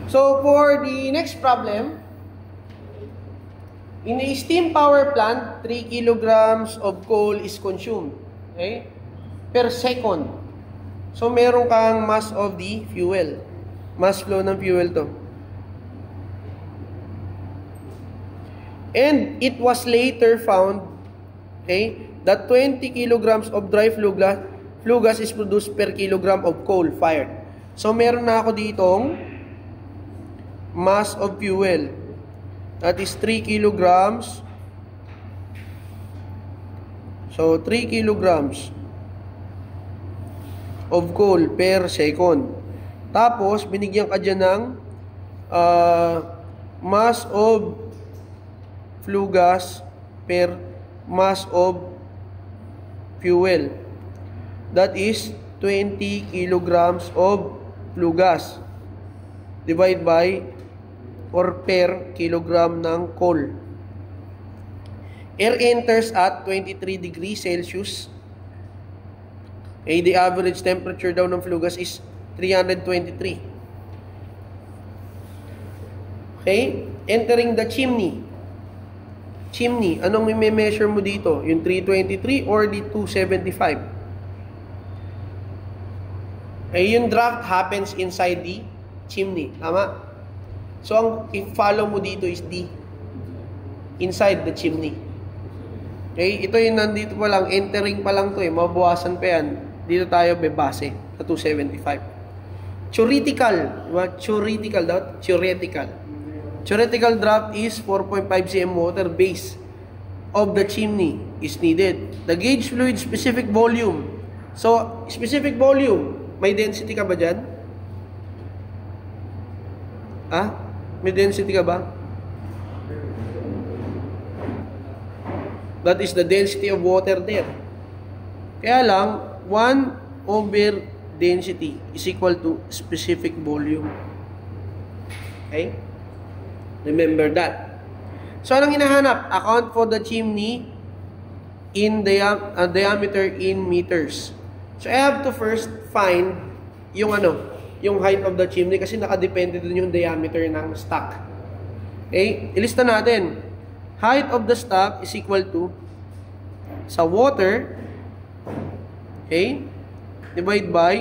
So, for the next problem, in a steam power plant, 3 kilograms of coal is consumed, okay, per second. So, meron kang mass of the fuel. Mass flow ng fuel to. And it was later found, okay, that 20 kilograms of dry flue gas is produced per kilogram of coal fired. So, meron na ako ditong mass of fuel. That is 3 kilograms. So, 3 kilograms of coal per second. Tapos, binigyan ka dyan ng mass of flue gas per mass of fuel. That is 20 kilograms of flue gas. Divide by or per kilogram ng coal. Air enters at 23 degrees Celsius. Okay, the average temperature daw ng flue gas is 323. Okay, entering the chimney. Chimney, anong i-measure mo dito? Yung 323 or the 275? Okay, yung draft happens inside the chimney. Tama? So, ang i-follow mo dito is the inside the chimney. Okay? Ito yung nandito pa lang, entering pa lang to eh. Mabawasan pa yan. Dito tayo bebase sa 275. Theoretical. Theoretical daw? Theoretical. Theoretical draft is 4.5 cm water base of the chimney is needed. The gauge fluid specific volume. So, specific volume. May density ka ba dyan? Ah? May density ka ba? That is the density of water there. Kaya lang, 1 over density is equal to specific volume. Okay? Remember that. So, anong hinahanap? Account for the chimney in diameter in meters. So, I have to first find yung yung height of the chimney kasi nakadepende dun yung diameter ng stack. Okay? Ilista natin. Height of the stack is equal to sa water, okay, divide by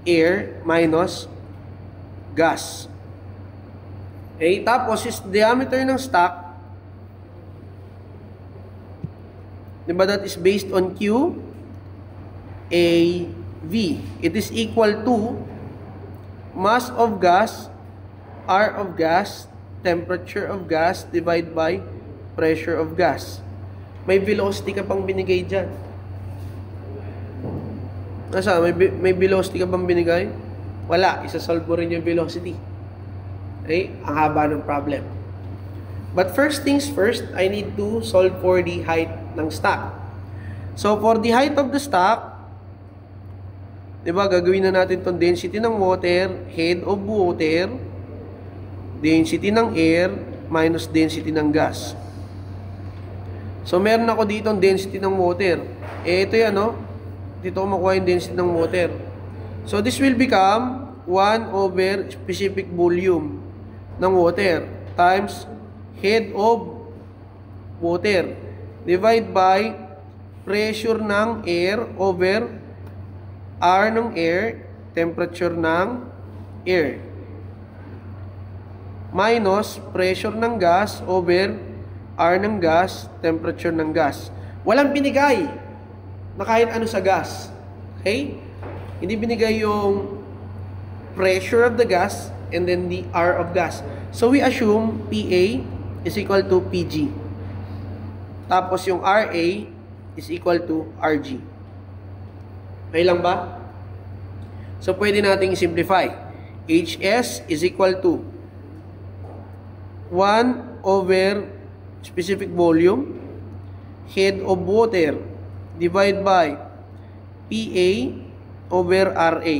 air minus gas. Okay? Tapos, is diameter ng stack, diba that is based on Q, A, V. It is equal to mass of gas, R of gas, temperature of gas, divided by pressure of gas. May velocity ka pang binigay dyan. Nasa? May velocity ka pang binigay? Wala. Isasolve mo rin yung velocity. Okay? Ang haba ng problem. But first things first, I need to solve for the height ng stack. So, for the height of the stack, diba, gagawin na natin itong density ng water, head of water, density ng air, minus density ng gas. So, meron ako dito ang density ng water. Eh, ito yan, no? Dito ko makuha yung density ng water. So, this will become 1 over specific volume ng water times head of water. Divide by pressure ng air over R ng air, temperature ng air. Minus pressure ng gas over R ng gas, temperature ng gas. Walang binigay na kahit ano sa gas. Okay? Hindi binigay yung pressure of the gas and then the R of gas. So we assume PA is equal to PG. Tapos yung RA is equal to RG. Okay lang ba? So, pwede nating simplify. HS is equal to 1 over specific volume, head of water, divide by PA over RA,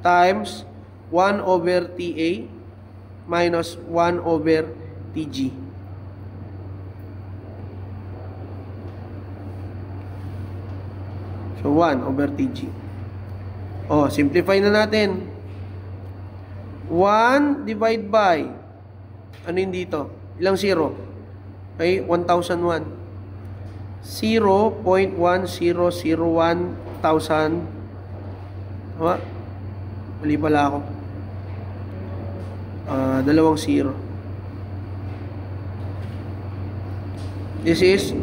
times 1 over TA minus 1 over TG. So, 1 over TG. Oh, simplify na natin. 1 divide by, ano yun dito? Ilang zero? Okay, 1,001. 0.1001,000. Tama? Mali pala ako. Dalawang zero. This is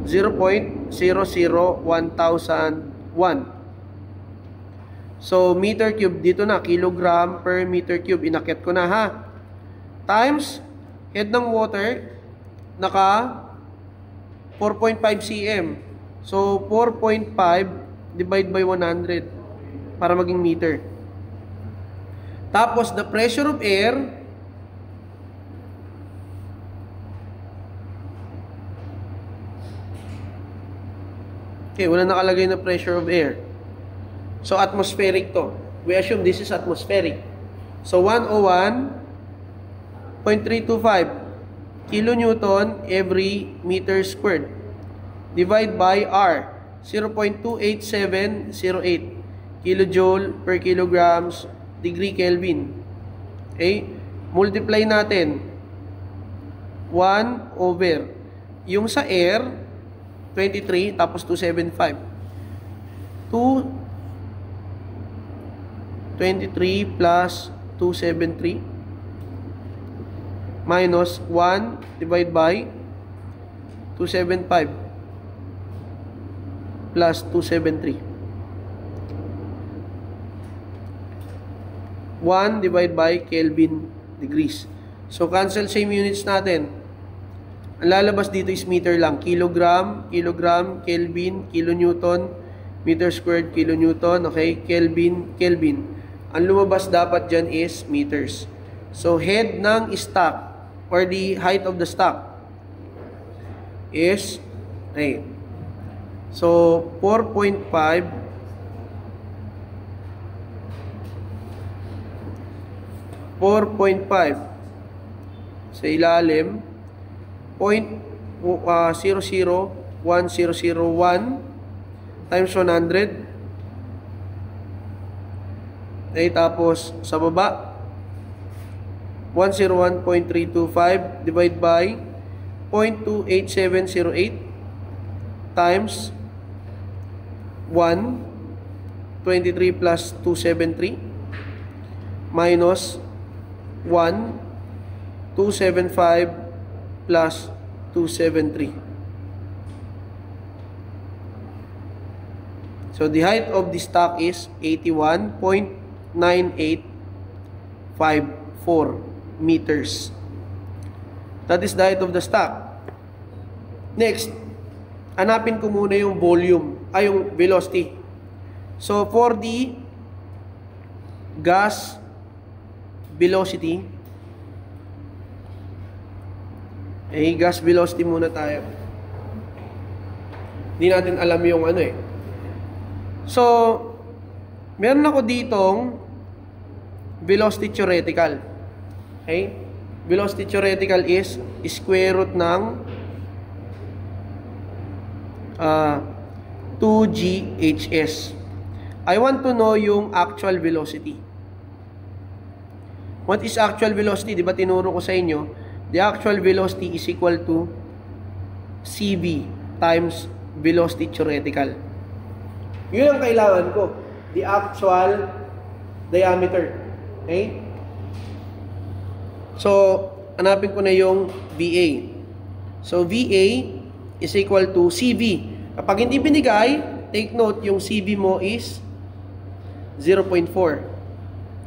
0.001001. So, meter cube dito na. Kilogram per meter cube. Inakyat ko na ha. Times, head ng water, naka 4.5 cm. So, 4.5 divide by 100 para maging meter. Tapos, the pressure of air, okay, wala nakalagay na pressure of air. So, atmospheric to. We assume this is atmospheric. So, 101.325 kilonewton every meter squared. Divide by R, 0.28708 kilojoule per kilograms degree Kelvin. Okay? Multiply natin. 1 over. Yung sa air, 23, tapos 275. 23 plus 273 minus 1 divide by 275 plus 273. 1 divide by Kelvin degrees. So, cancel same units natin. Ang lalabas dito is meter lang. Kilogram, kilogram, Kelvin, kilonewton, meter squared, kilonewton, okay? Kelvin, Kelvin. Ang lumabas dapat dyan is meters. So, head ng stock or the height of the stock is, okay. So, 4.5 sa ilalim 0.001001 times 100. Okay, tapos sa baba 101.325 divide by 0.28708 times 1 23 plus 273 minus 1 275 plus 273. So the height of the stock is 81.9854 meters. That is the height of the stock. Next, hanapin ko muna yung volume, yung velocity. So for the gas velocity, gas velocity muna tayo. Hindi natin alam yung ano eh. So, meron ako ditong velocity theoretical. Okay? Velocity theoretical is square root ng 2GHS. I want to know yung actual velocity. What is actual velocity? Di ba tinuro ko sa inyo? The actual velocity is equal to CV times velocity theoretical. Yun ang kailangan ko. The actual diameter. Okay? So, hanapin ko na yung VA. So, VA is equal to CV. Kapag hindi binigay, take note, yung CV mo is 0.4.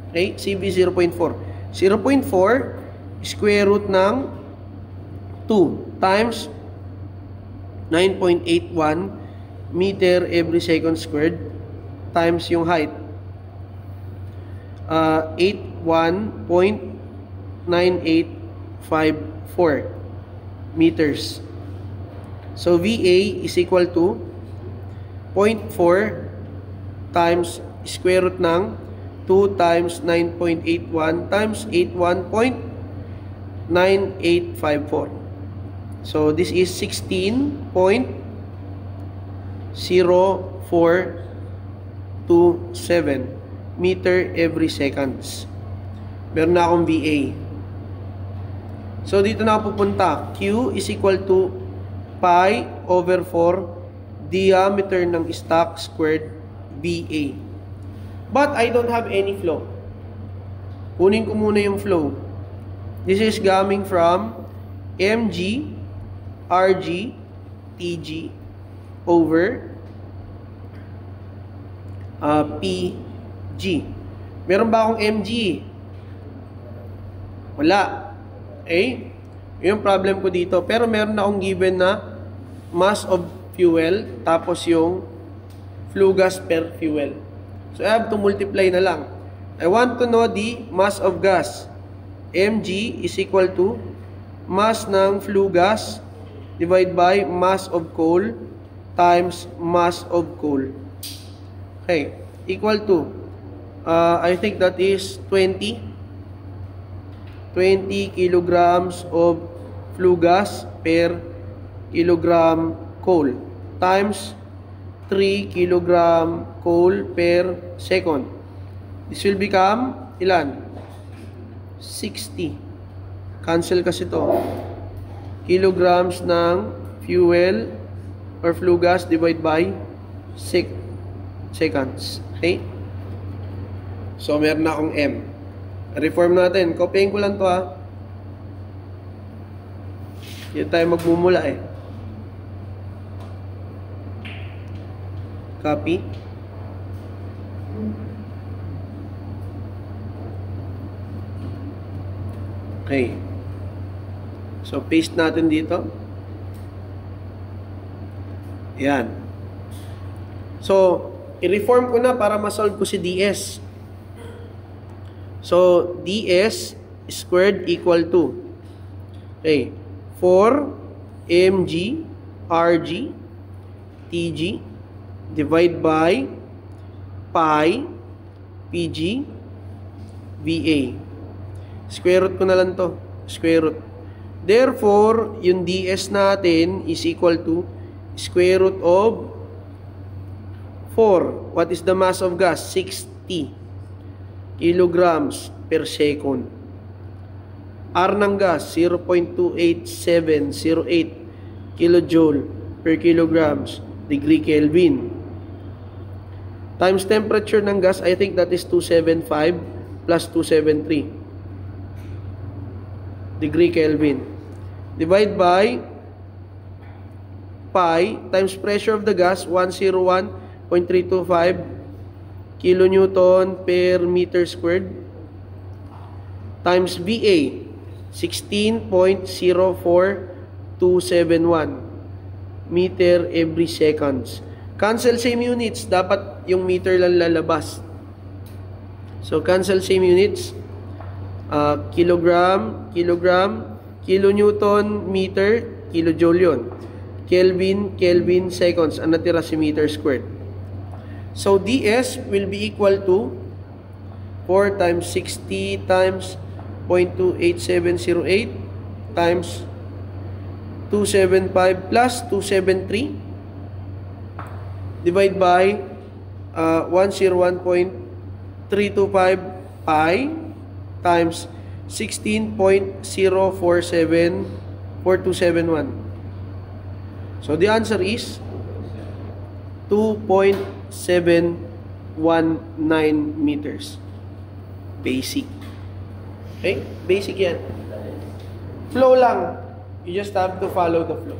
Okay? CV 0.4. 0.4 square root ng 2 times 9.81 meter every second squared times yung height 81.9854 meters. So VA is equal to 0.4 times square root ng 2 times 9.81 times 81.9854. So this is 16.0427 meter every seconds. Meron na akong VA. So, dito na ako pupunta. Q is equal to pi over 4 diameter ng stock squared VA. But I don't have any flow. Kunin ko muna yung flow. This is coming from mg, rg, tg over pg. Meron ba akong mg? Wala. Okay? Yung problem ko dito. Pero meron na akong given na mass of fuel tapos yung flue gas per fuel. So I have to multiply na lang. I want to know the mass of gas. mg is equal to mass ng flue gas divided by mass of coal times mass of coal. Okay. Equal to I think that is 20 kilograms of flue gas per kilogram coal times 3 kilogram coal per second. This will become ilan? 60. Cancel kasi to. Kilograms ng fuel or flue gas divided by seconds. Okay? So, meron na akong M. Reform natin. Copying ko lang to ha. Hindi tayo magmumula eh. Copy. Okay. So, paste natin dito. Yan. So, i-reform ko na para ma-solve ko si DS. So, ds squared equal to, okay, 4 mg rg tg divide by pi pg va. Square root ko na lang to. Square root. Therefore, yung ds natin is equal to square root of 4. What is the mass of gas? 60 kilograms per second. R ng gas, 0.28708 kilojoule per kilograms degree Kelvin. Times temperature ng gas, I think that is 275 plus 273 degree Kelvin. Divide by pi times pressure of the gas, 101.325 kilonewton per meter squared times VA 16.04271 meter every seconds. Cancel same units. Dapat yung meter lang lalabas. So, cancel same units. Kilogram, kilonewton, meter, kilojoule yun. Kelvin, seconds. Ang natira si meter squared. So, ds will be equal to 4 times 60 times 0.28708 times 275 plus 273 divide by 101.325 pi times 16.0474271. So, the answer is 2.719 meters. Basic. Okay? Basic yan. Flow lang. You just have to follow the flow.